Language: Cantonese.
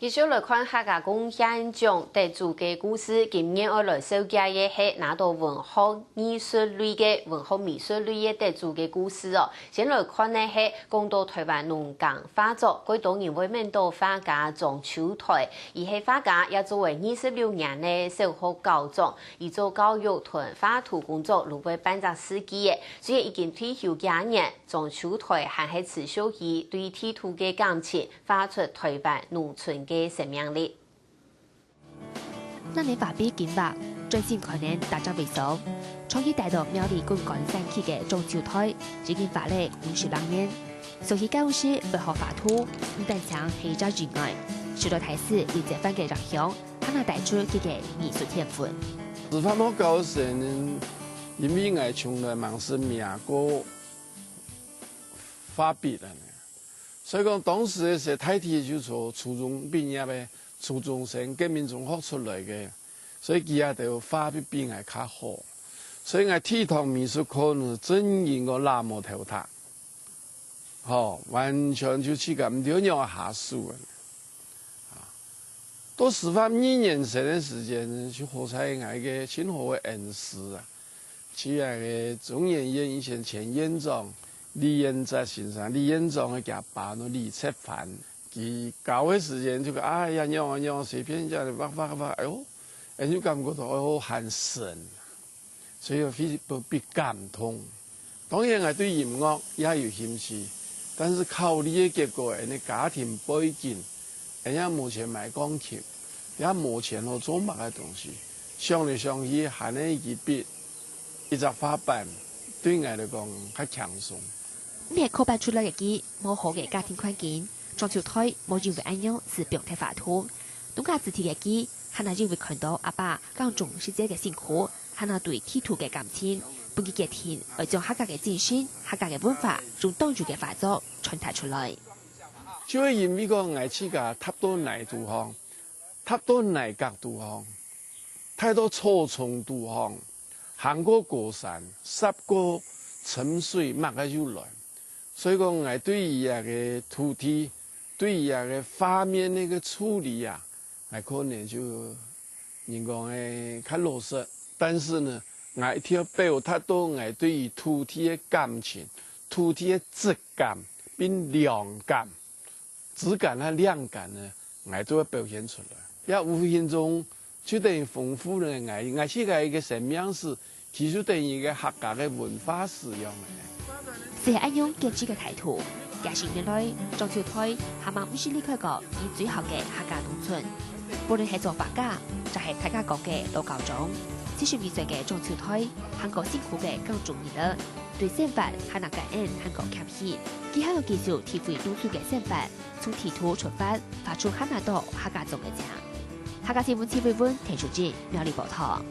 继续来看客家贡献奖得主嘅故事，今年我来收奖嘅系拿到文学艺术类嘅文学美术类嘅得主嘅故事哦。先来看呢系讲到台湾农耕画作，佢当然会面到画家庄秋台，而系画家也作为26年嘅小学校长，而做教育同画图工作如为半个世纪嘅，所以已经退休几年，庄秋台还系持续以对地图嘅感情，画出台湾农村嘅生命力。那年法比建画，最先概念大家为首，创意带到苗栗公干山区嘅中秋台，已经画了52年。所以教师不好画图，唔但像黑渣之外，许多台师理解翻嘅热响，还能带出佢嘅艺术天分。师范我教时呢，因为我从来忙是命过发笔的呢，所以讲当时的时太体就从初中毕业的。初中生革命中学出来嘅，所以佢也就画笔比我较好，所以我体堂美术课呢，真应我那么头塔，完全就去咁唔要让下书啊。到师范2年生的时间呢，去火柴我嘅清河的恩师啊，去那个中研院以前前院长李彦哲先生，李院长嘅家爸呢李策凡。佢教嘅時間就講哎呀，讓隨便這樣畫，哎呦，人就感覺到哦很神，所以非常被感動。當然我對音樂也有興趣，但是考慮嘅結果，人哋家庭背景，人家冇錢買鋼琴，也冇錢去做乜嘅東西，想嚟想去，係呢一筆一隻畫板，對我嚟講較輕鬆。你係考辦出來嘅啲冇好嘅家庭環境。莊秋台冇認為安樣是表態畫圖，東家自己嘅機，還能認為看到阿爸更重視自己嘅辛苦，還能對地圖嘅感情，本嘅家庭會將客家嘅精神、客家嘅文化，用當有嘅畫作傳達出來。就係因為個藝術家太多難度項，太多難角度項，太多錯綜度項，行過過山，濕過沉水，乜嘅就來。所以講，我對於那個土地。對於那個畫面那個處理啊，我可能就人講誒較落實，但是呢，我一定要表達到我對於土地的感情、土地的質感並量感、質感和量感呢，我都要表現出來。也無形中就等於豐富了我現在一個生命史，其實等於一個客家的文化史一樣嘅。是係安樣堅持嘅態度。廿10年來，莊秋台下晚唔是離開過以最後嘅客家農村，無論係做畫家，就係大家講嘅老教長。72歲嘅莊秋台，韓國辛苦嘅更重要啦，對生活還能感恩韓國客氣，佢喺度繼續體會農村嘅生活，從地圖出發，發出很多客家種嘅正。客家新聞TV提出至苗栗報道。